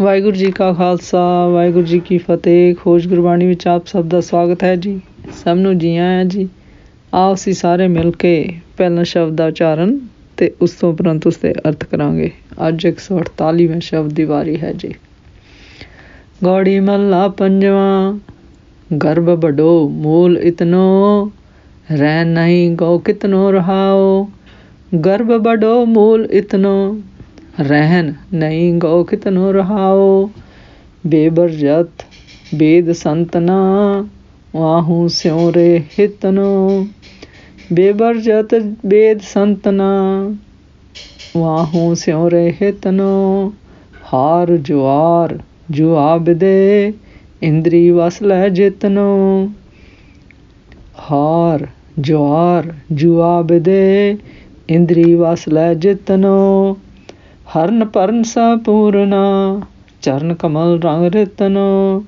ਵਾਹਿਗੁਰੂ ਜੀ ਕਾ ਖਾਲਸਾ ਵਾਹਿਗੁਰੂ ਜੀ ਕੀ ਫਤਿਹ। ਖੋਜ ਗੁਰਬਾਣੀ ਵਿੱਚ ਆਪ ਸਭ ਦਾ ਸਵਾਗਤ ਹੈ ਜੀ। ਸਭ ਨੂੰ ਜੀ ਆਇਆਂ ਜੀ। ਆਓ ਅਸੀਂ ਸਾਰੇ ਮਿਲ ਕੇ ਪਹਿਲਾਂ ਸ਼ਬਦ ਦਾ ਉਚਾਰਨ ਅਤੇ ਉਸ ਤੋਂ ਉਪਰੰਤ ਉਸਦੇ ਅਰਥ ਕਰਾਂਗੇ। ਅੱਜ 148ਵਾਂ ਸ਼ਬਦ ਦੀ ਵਾਰੀ ਹੈ ਜੀ। ਗੌੜੀ ਮਹੱਲਾ ਪੰਜਵਾਂ। ਗਰਭ ਵੱਡੋ ਮੂਲ ਇਤਨੋ, ਰਹਿ ਨਹੀਂ ਗੋ ਕਿਤਨੋ ਰਹਾਓ। ਗਰਭ ਵੱਡੋ ਮੂਲ ਇਤਨੋ, ਰਹਿਨ ਨਹੀਂ ਗੋ ਕਿਤਨੋ ਰਹਾਓ। ਬੇਬਰਜਤ ਬੇਦ ਸੰਤਨਾ, ਵਾਹੂ ਸਿਉ ਰੇ ਹਿਤਨੋ। ਬੇਬਰਜਤ ਬੇਦ ਸੰਤਨਾ, ਵਾਹੂ ਸਿਉ ਰੇ ਹਿਤਨੋ। ਹਾਰ ਜੁਆਰ ਜੁਆ ਬਿਦੇ, ਇੰਦਰੀ ਵਸ ਲੈ ਜਿਤਨੋ। ਹਾਰ ਜੁਆਰ ਜੁਆ ਬਿਦੇ, ਇੰਦਰੀ ਵਸ ਲੈ ਜਿਤਨੋ। ਹਰਨ ਭਰਨ ਸੰਪੂਰਨਾ, ਚਰਨ ਕਮਲ ਰੰਗ ਰਿਤਨੋ।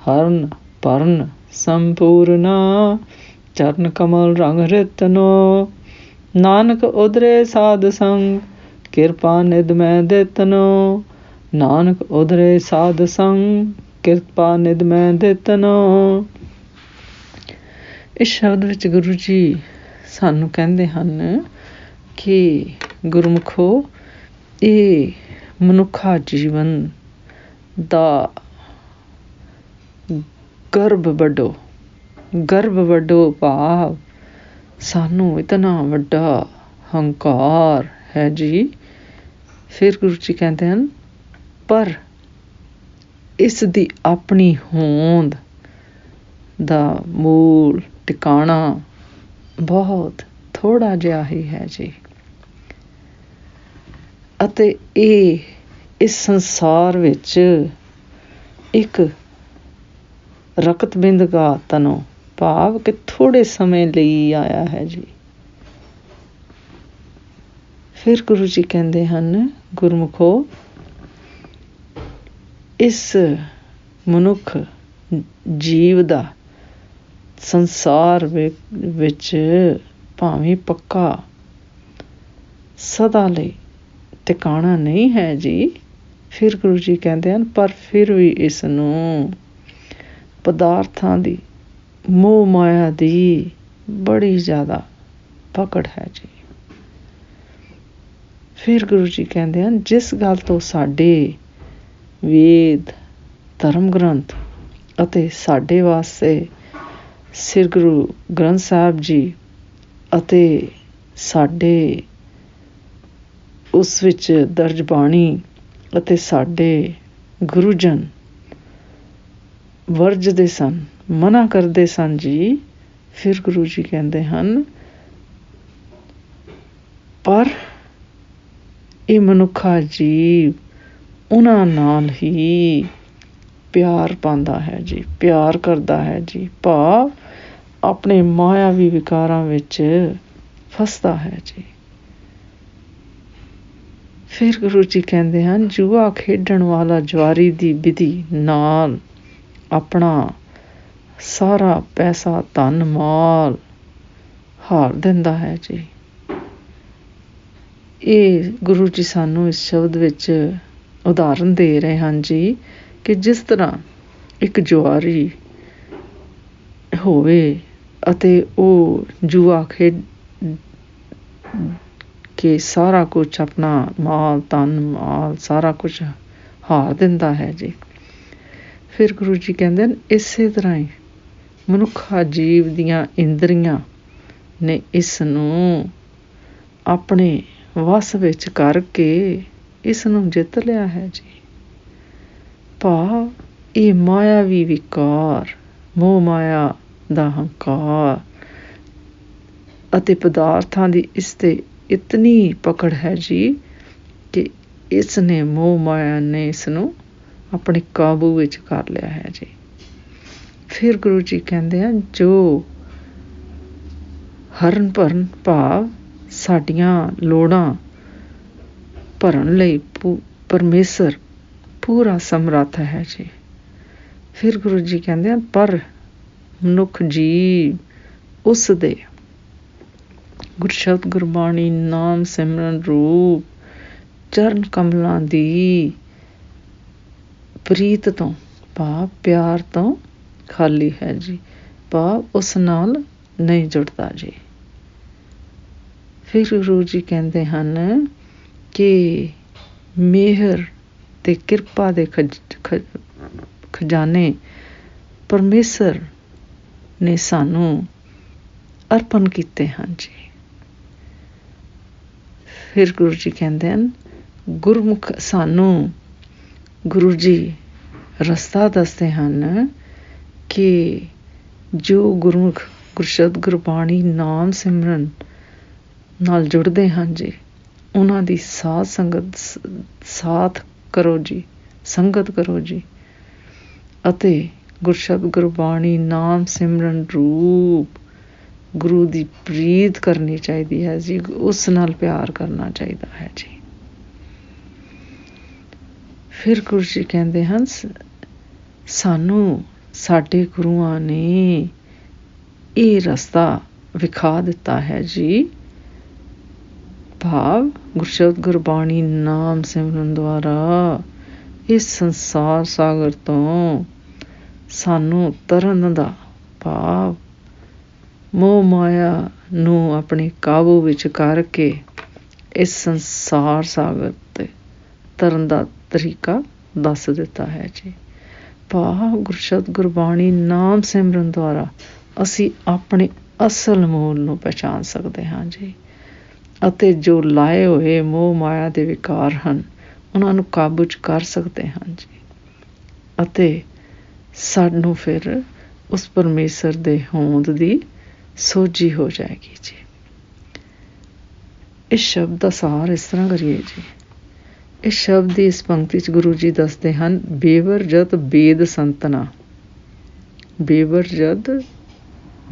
ਹਰਨ ਭਰਨ ਸੰਪੂਰਨਾ, ਚਰਨ ਕਮਲ ਰੰਗ ਰਿਤਨੋ। ਨਾਨਕ ਉਧਰੇ ਸਾਧ ਸੰਗ, ਕਿਰਪਾ ਨਿਧ ਮੈਂ ਦਿੱਤਨੋ। ਨਾਨਕ ਉਧਰੇ ਸਾਧ ਸੰਗ, ਕਿਰਪਾ ਨਿਧ ਮੈਂ ਦਿੱਤਨੋ। ਇਸ ਸ਼ਬਦ ਵਿੱਚ ਗੁਰੂ ਜੀ ਸਾਨੂੰ ਕਹਿੰਦੇ ਹਨ ਕਿ ਗੁਰਮੁਖੋ, ਇਹ ਮਨੁੱਖਾ ਜੀਵਨ ਦਾ ਗਰਭ ਵੱਡੋ। ਗਰਭ ਵੱਡੋ ਭਾਵ ਸਾਨੂੰ ਇਤਨਾ ਵੱਡਾ ਹੰਕਾਰ ਹੈ ਜੀ। ਫਿਰ ਗੁਰੂ ਜੀ ਕਹਿੰਦੇ ਹਨ, ਪਰ ਇਸ ਦੀ ਆਪਣੀ ਹੋਂਦ ਦਾ ਮੂਲ ਟਿਕਾਣਾ ਬਹੁਤ ਥੋੜ੍ਹਾ ਜਿਹਾ ਹੀ ਹੈ ਜੀ। ਅਤੇ ਇਹ ਇਸ ਸੰਸਾਰ ਵਿੱਚ ਇੱਕ ਰਕਤ ਬਿੰਦ ਗਾਤਨੋਂ ਭਾਵ ਕਿ ਥੋੜ੍ਹੇ ਸਮੇਂ ਲਈ ਆਇਆ ਹੈ ਜੀ। ਫਿਰ ਗੁਰੂ ਜੀ ਕਹਿੰਦੇ ਹਨ, ਗੁਰਮੁਖੋ, ਇਸ ਮਨੁੱਖ ਜੀਵ ਦਾ ਸੰਸਾਰ ਵਿੱਚ ਭਾਵੇਂ ਪੱਕਾ ਸਦਾ ਲਈ ਟਿਕਾਣਾ ਨਹੀਂ ਹੈ ਜੀ। ਫਿਰ ਗੁਰੂ ਜੀ ਕਹਿੰਦੇ ਹਨ, ਪਰ ਫਿਰ ਵੀ ਇਸ ਨੂੰ ਪਦਾਰਥਾਂ ਦੀ ਮੋਹ ਮਾਇਆ ਦੀ ਬੜੀ ਜ਼ਿਆਦਾ ਪਕੜ ਹੈ ਜੀ। ਫਿਰ ਗੁਰੂ ਜੀ ਕਹਿੰਦੇ ਹਨ, ਜਿਸ ਗੱਲ ਤੋਂ ਸਾਡੇ ਵੇਦ, ਧਰਮ ਗ੍ਰੰਥ ਅਤੇ ਸਾਡੇ ਵਾਸਤੇ ਸ੍ਰੀ ਗੁਰੂ ਗ੍ਰੰਥ ਸਾਹਿਬ ਜੀ ਅਤੇ ਸਾਡੇ ਉਸ ਵਿੱਚ ਦਰਜ ਬਾਣੀ ਅਤੇ ਸਾਡੇ ਗੁਰੂਜਨ ਵਰਜਦੇ ਸਨ, ਮਨ੍ਹਾ ਕਰਦੇ ਸਨ ਜੀ। ਫਿਰ ਗੁਰੂ ਜੀ ਕਹਿੰਦੇ ਹਨ, ਪਰ ਇਹ ਮਨੁੱਖਾ ਜੀਵ ਉਹਨਾਂ ਨਾਲ ਹੀ ਪਿਆਰ ਪਾਉਂਦਾ ਹੈ ਜੀ, ਪਿਆਰ ਕਰਦਾ ਹੈ ਜੀ, ਭਾਵ ਆਪਣੇ ਮਾਇਆਵੀ ਵਿਕਾਰਾਂ ਵਿੱਚ ਫਸਦਾ ਹੈ ਜੀ। ਫਿਰ ਗੁਰੂ ਜੀ ਕਹਿੰਦੇ ਹਨ, ਜੂਆ ਖੇਡਣ ਵਾਲਾ ਜੁਆਰੀ ਦੀ ਵਿਧੀ ਨਾਲ ਆਪਣਾ ਸਾਰਾ ਪੈਸਾ ਧਨ ਮਾਲ ਹਾਰ ਦਿੰਦਾ ਹੈ ਜੀ। ਇਹ ਗੁਰੂ ਜੀ ਸਾਨੂੰ ਇਸ ਸ਼ਬਦ ਵਿੱਚ ਉਦਾਹਰਨ ਦੇ ਰਹੇ ਹਨ ਜੀ, ਕਿ ਜਿਸ ਤਰ੍ਹਾਂ ਇੱਕ ਜੁਆਰੀ ਹੋਵੇ ਅਤੇ ਉਹ ਜੂਆ ਖੇਡ ਕੇ ਸਾਰਾ ਕੁਛ ਆਪਣਾ ਮਾਲ ਧਨ ਮਾਲ ਸਾਰਾ ਕੁਛ ਹਾਰ ਦਿੰਦਾ ਹੈ ਜੀ। ਫਿਰ ਗੁਰੂ ਜੀ ਕਹਿੰਦੇ ਨੇ, ਇਸੇ ਤਰ੍ਹਾਂ ਹੀ ਮਨੁੱਖਾ ਜੀਵ ਦੀਆਂ ਇੰਦਰੀਆਂ ਨੇ ਇਸ ਨੂੰ ਆਪਣੇ ਵੱਸ ਵਿੱਚ ਕਰਕੇ ਇਸ ਨੂੰ ਜਿੱਤ ਲਿਆ ਹੈ ਜੀ। ਭਾਵ ਇਹ ਮਾਇਆਵੀ ਵਿਕਾਰ, ਮੋਹ ਮਾਇਆ ਦਾ ਹੰਕਾਰ ਅਤੇ ਪਦਾਰਥਾਂ ਦੀ ਇਸ 'ਤੇ ਇਤਨੀ ਪਕੜ ਹੈ ਜੀ ਕਿ ਇਸ ਨੇ ਮੋਹ ਮਾਇਆ ਨੇ ਇਸ ਨੂੰ ਆਪਣੇ ਕਾਬੂ ਵਿੱਚ ਕਰ ਲਿਆ ਹੈ ਜੀ। ਫਿਰ ਗੁਰੂ ਜੀ ਕਹਿੰਦੇ ਹਨ, ਜੋ ਹਰਨ ਭਰਨ ਭਾਵ ਸਾਡੀਆਂ ਲੋੜਾਂ ਭਰਨ ਲਈ ਪਰਮੇਸ਼ਰ ਪੂਰਾ ਸਮਰੱਥ ਹੈ ਜੀ। ਫਿਰ ਗੁਰੂ ਜੀ ਕਹਿੰਦੇ ਹਨ, ਪਰ ਮਨੁੱਖ ਜੀਵ ਉਸ ਦੇ ਗੁਰਸ਼ਬਦ ਗੁਰਬਾਣੀ ਨਾਮ ਸਿਮਰਨ ਰੂਪ ਚਰਨ ਕਮਲਾਂ ਦੀ ਪ੍ਰੀਤ ਤੋਂ ਭਾਵ ਪਿਆਰ ਤੋਂ ਖਾਲੀ ਹੈ ਜੀ, ਭਾਵ ਉਸ ਨਾਲ ਨਹੀਂ ਜੁੜਦਾ ਜੀ। ਫਿਰ ਗੁਰੂ ਜੀ ਕਹਿੰਦੇ ਹਨ ਕਿ ਮਿਹਰ ਤੇ ਕਿਰਪਾ ਦੇ ਖਜ਼ਾਨੇ ਪਰਮੇਸ਼ਰ ਨੇ ਸਾਨੂੰ ਅਰਪਣ ਕੀਤੇ ਹਨ ਜੀ। ਫਿਰ ਗੁਰੂ ਜੀ ਕਹਿੰਦੇ ਹਨ ਗੁਰਮੁਖ ਸਾਨੂੰ ਗੁਰੂ ਜੀ ਰਸਤਾ ਦੱਸਦੇ ਹਨ ਕਿ ਜੋ ਗੁਰਮੁਖ ਗੁਰਸ਼ਬਦ ਗੁਰਬਾਣੀ ਨਾਮ ਸਿਮਰਨ ਨਾਲ ਜੁੜਦੇ ਹਨ ਜੀ, ਉਹਨਾਂ ਦੀ ਸਾਥ ਕਰੋ ਜੀ, ਸੰਗਤ ਕਰੋ ਜੀ, ਅਤੇ ਗੁਰਸ਼ਬਦ ਗੁਰਬਾਣੀ ਨਾਮ ਸਿਮਰਨ ਰੂਪ ਗੁਰੂ ਦੀ ਪ੍ਰੀਤ ਕਰਨੀ ਚਾਹੀਦੀ ਹੈ ਜੀ, ਉਸ ਨਾਲ ਪਿਆਰ ਕਰਨਾ ਚਾਹੀਦਾ ਹੈ ਜੀ। ਫਿਰ ਗੁਰੂ ਜੀ ਕਹਿੰਦੇ ਹਨ ਸਾਨੂੰ ਸਾਡੇ ਗੁਰੂਆਂ ਨੇ ਇਹ ਰਸਤਾ ਵਿਖਾ ਦਿੱਤਾ ਹੈ ਜੀ, ਭਾਵ ਗੁਰਸ਼ਬਦ ਗੁਰਬਾਣੀ ਨਾਮ ਸਿਮਰਨ ਦੁਆਰਾ ਇਸ ਸੰਸਾਰ ਸਾਗਰ ਤੋਂ ਸਾਨੂੰ ਤਰਨ ਦਾ, ਭਾਵ ਮੋਹ ਮਾਇਆ ਨੂੰ ਆਪਣੇ ਕਾਬੂ ਵਿੱਚ ਕਰਕੇ ਇਸ ਸੰਸਾਰ ਸਾਗਰ ਤੇ ਤਰਨ ਦਾ ਤਰੀਕਾ ਦੱਸ ਦਿੱਤਾ ਹੈ ਜੀ। ਭਾਵ ਗੁਰਸ਼ਬਦ ਗੁਰਬਾਣੀ ਨਾਮ ਸਿਮਰਨ ਦੁਆਰਾ ਅਸੀਂ ਆਪਣੇ ਅਸਲ ਮੂਲ ਨੂੰ ਪਹਿਚਾਣ ਸਕਦੇ ਹਾਂ ਜੀ, ਅਤੇ ਜੋ ਲਾਏ ਹੋਏ ਮੋਹ ਮਾਇਆ ਦੇ ਵਿਕਾਰ ਹਨ ਉਹਨਾਂ ਨੂੰ ਕਾਬੂ 'ਚ ਕਰ ਸਕਦੇ ਹਾਂ ਜੀ, ਅਤੇ ਸਾਨੂੰ ਫਿਰ ਉਸ ਪਰਮੇਸ਼ਰ ਦੇ ਹੋਂਦ ਦੀ ਸੋਝੀ ਹੋ ਜਾਏਗੀ ਜੀ। ਇਸ ਸ਼ਬਦ ਦਾ ਸਾਰ ਇਸ ਤਰ੍ਹਾਂ ਕਰੀਏ ਜੀ। ਇਸ ਸ਼ਬਦ ਦੀ ਇਸ ਪੰਕਤੀ 'ਚ ਗੁਰੂ ਜੀ ਦੱਸਦੇ ਹਨ ਬੇਵਰ ਜਦ ਬੇਦ ਸੰਤਨਾ, ਬੇਵਰ ਜਦ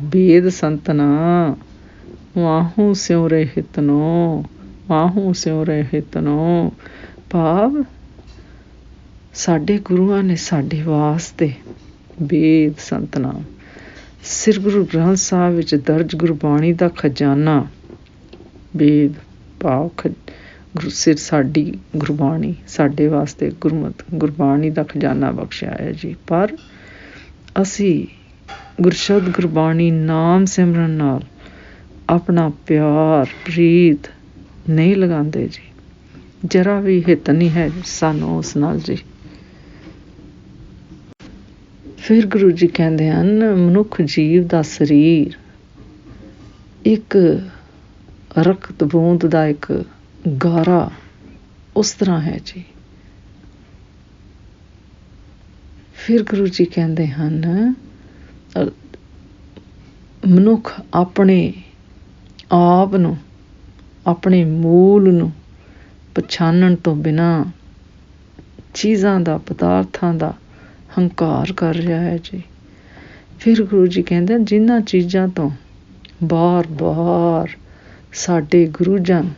ਬੇਦ ਸੰਤਨਾ ਵਾਹੂ ਸਿਉ ਰਹੇ ਹਿਤਨੋ, ਵਾਹੂ ਸਿਉ ਰਹੇ ਹਿਤਨੋ, ਭਾਵ ਸਾਡੇ ਗੁਰੂਆਂ ਨੇ ਸਾਡੇ ਵਾਸਤੇ ਬੇਦ ਸੰਤਨਾ, ਸਿਰ ਗੁਰੂ ਗ੍ਰੰਥ ਸਾਹਿਬ ਵਿੱਚ ਦਰਜ ਗੁਰਬਾਣੀ ਦਾ ਖਜ਼ਾਨਾ, ਵੇਦ ਭਾਵ ਸਿਰ ਸਾਡੀ ਗੁਰਬਾਣੀ, ਸਾਡੇ ਵਾਸਤੇ ਗੁਰਮਤ ਗੁਰਬਾਣੀ ਦਾ ਖਜ਼ਾਨਾ ਬਖਸ਼ਿਆ ਹੈ ਜੀ। ਪਰ ਅਸੀਂ ਗੁਰਸ਼ਬਦ ਗੁਰਬਾਣੀ ਨਾਮ ਸਿਮਰਨ ਨਾਲ ਆਪਣਾ ਪਿਆਰ ਪ੍ਰੀਤ ਨਹੀਂ ਲਗਾਉਂਦੇ ਜੀ, ਜਰਾ ਵੀ ਹਿੱਤ ਨਹੀਂ ਹੈ ਸਾਨੂੰ ਉਸ ਨਾਲ ਜੀ। ਫਿਰ ਗੁਰੂ ਜੀ ਕਹਿੰਦੇ ਹਨ ਮਨੁੱਖ ਜੀਵ ਦਾ ਸਰੀਰ ਇੱਕ ਰਕਤ ਬੂੰਦ ਦਾ ਇੱਕ ਗਾਰਾ ਉਸ ਤਰ੍ਹਾਂ ਹੈ ਜੀ। ਫਿਰ ਗੁਰੂ ਜੀ ਕਹਿੰਦੇ ਹਨ ਮਨੁੱਖ ਆਪਣੇ ਆਪ ਨੂੰ, ਆਪਣੇ ਮੂਲ ਨੂੰ ਪਛਾਣਨ ਤੋਂ ਬਿਨਾਂ ਚੀਜ਼ਾਂ ਦਾ, ਪਦਾਰਥਾਂ ਦਾ ਹੰਕਾਰ ਕਰ ਰਿਹਾ ਹੈ ਜੀ। ਫਿਰ ਗੁਰੂ ਜੀ ਕਹਿੰਦੇ ਜਿਨ੍ਹਾਂ ਚੀਜ਼ਾਂ ਤੋਂ ਬਾਰ-ਬਾਰ ਸਾਡੇ ਗੁਰੂਜਨ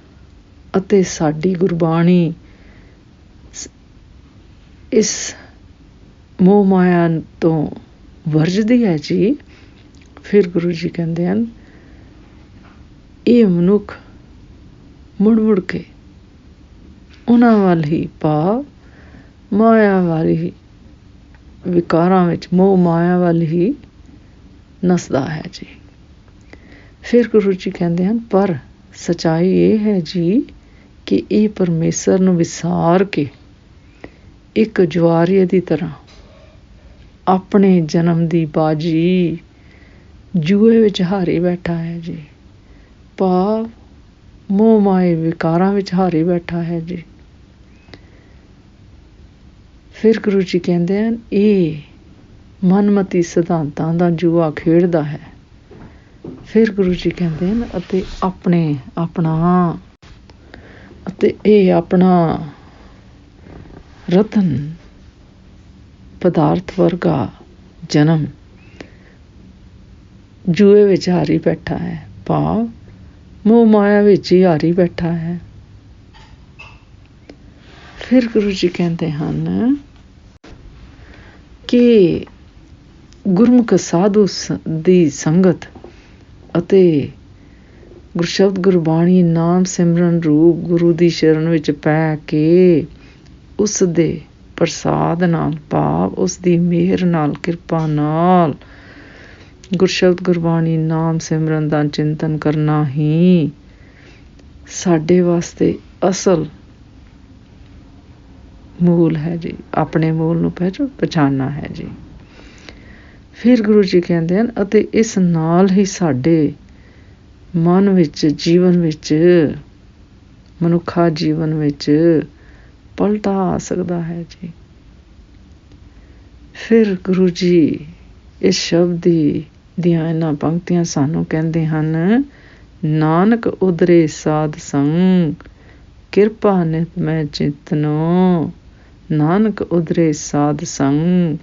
ਅਤੇ ਸਾਡੀ ਗੁਰਬਾਣੀ ਇਸ ਮੋਹ ਮਾਇਆ ਤੋਂ ਵਰਜਦੀ ਹੈ ਜੀ। ਫਿਰ ਗੁਰੂ ਜੀ ਕਹਿੰਦੇ ਹਨ ਇਹ ਮਨੁੱਖ ਮੁੜ ਕੇ ਉਹਨਾਂ ਵੱਲ ਹੀ, ਭਾਵ ਮਾਇਆ ਵਾਲੀ ਵਿਕਾਰਾਂ ਵਿੱਚ, ਮੋਹ ਮਾਇਆ ਵੱਲ ਹੀ ਨੱਸਦਾ ਹੈ ਜੀ। ਫਿਰ ਗੁਰੂ ਜੀ ਕਹਿੰਦੇ ਹਨ ਪਰ ਸੱਚਾਈ ਇਹ ਹੈ ਜੀ ਕਿ ਇਹ ਪਰਮੇਸ਼ਰ ਨੂੰ ਵਿਸਾਰ ਕੇ ਇੱਕ ਜੁਆਰੀਏ ਦੀ ਤਰ੍ਹਾਂ ਆਪਣੇ ਜਨਮ ਦੀ ਬਾਜੀ ਜੂਏ ਵਿੱਚ ਹਾਰੀ ਬੈਠਾ ਹੈ ਜੀ, ਭਾਵ ਮੋਹ ਮਾਏ ਵਿਕਾਰਾਂ ਵਿੱਚ ਹਾਰੀ ਬੈਠਾ ਹੈ ਜੀ। ਫਿਰ ਗੁਰੂ ਜੀ ਕਹਿੰਦੇ ਹਨ ਇਹ ਮਨਮਤੀ ਸਿਧਾਂਤਾਂ ਦਾ ਜੂਆ ਖੇਡਦਾ ਹੈ। ਫਿਰ ਗੁਰੂ ਜੀ ਕਹਿੰਦੇ ਹਨ ਅਤੇ ਇਹ ਆਪਣਾ ਰਤਨ ਪਦਾਰਥ ਵਰਗਾ ਜਨਮ ਜੂਏ ਵਿੱਚ ਹਾਰੀ ਬੈਠਾ ਹੈ, ਭਾਵ ਮੋਹ ਮਾਇਆ ਵਿੱਚ ਹੀ ਹਾਰੀ ਬੈਠਾ ਹੈ। ਫਿਰ ਗੁਰੂ ਜੀ ਕਹਿੰਦੇ ਹਨ ਕਿ ਗੁਰਮੁਖ ਸਾਧੂ ਦੀ ਸੰਗਤ ਅਤੇ ਗੁਰਸ਼ਬਦ ਗੁਰਬਾਣੀ ਨਾਮ ਸਿਮਰਨ ਰੂਪ ਗੁਰੂ ਦੀ ਸ਼ਰਨ ਵਿੱਚ ਪੈ ਕੇ ਉਸ ਦੇ ਪ੍ਰਸਾਦ ਨਾਲ, ਭਾਵ ਉਸ ਦੀ ਮਿਹਰ ਨਾਲ, ਕਿਰਪਾ ਨਾਲ ਗੁਰਸ਼ਬਦ ਗੁਰਬਾਣੀ ਨਾਮ ਸਿਮਰਨ ਦਾ ਚਿੰਤਨ ਕਰਨਾ ਹੀ ਸਾਡੇ ਵਾਸਤੇ ਅਸਲ ਮੂਲ ਹੈ ਜੀ। ਆਪਣੇ ਮੂਲ ਨੂੰ ਪਛਾਣਨਾ ਹੈ ਜੀ। ਫਿਰ ਗੁਰੂ ਜੀ ਕਹਿੰਦੇ ਹਨ ਅਤੇ ਇਸ ਨਾਲ ਹੀ ਸਾਡੇ ਮਨ ਵਿੱਚ, ਜੀਵਨ ਵਿੱਚ, ਮਨੁੱਖਾ ਜੀਵਨ ਵਿੱਚ ਪਲਟਾ ਆ ਸਕਦਾ ਹੈ ਜੀ। ਫਿਰ ਗੁਰੂ ਜੀ ਇਸ ਸ਼ਬਦ ਦੀਆਂ ਇਹਨਾਂ ਪੰਕਤੀਆਂ ਸਾਨੂੰ ਕਹਿੰਦੇ ਹਨ, ਨਾਨਕ ਉਦਰੇ ਸਾਧ ਸੰਗ ਕਿਰਪਾ ਨਿਤ ਮੈਂ ਚਿੰਤਨੋ, ਨਾਨਕ ਉਦਰੇ ਸਾਧ ਸੰਗ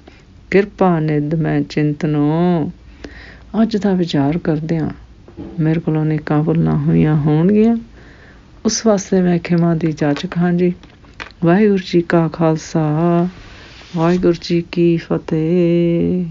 ਕਿਰਪਾ ਨਿਧ ਮੈਂ ਚਿੰਤਨੋ। ਅੱਜ ਦਾ ਵਿਚਾਰ ਕਰਦਿਆਂ ਮੇਰੇ ਕੋਲੋਂ ਨੇਕਾਂ ਭੁੱਲਾਂ ਹੋਈਆਂ ਹੋਣਗੀਆਂ, ਉਸ ਵਾਸਤੇ ਮੈਂ ਖਿਮਾ ਦੀ ਜਾਚਕ ਹਾਂ ਜੀ। ਵਾਹਿਗੁਰੂ ਜੀ ਕਾ ਖਾਲਸਾ, ਵਾਹਿਗੁਰੂ ਜੀ ਕੀ ਫਤਿਹ।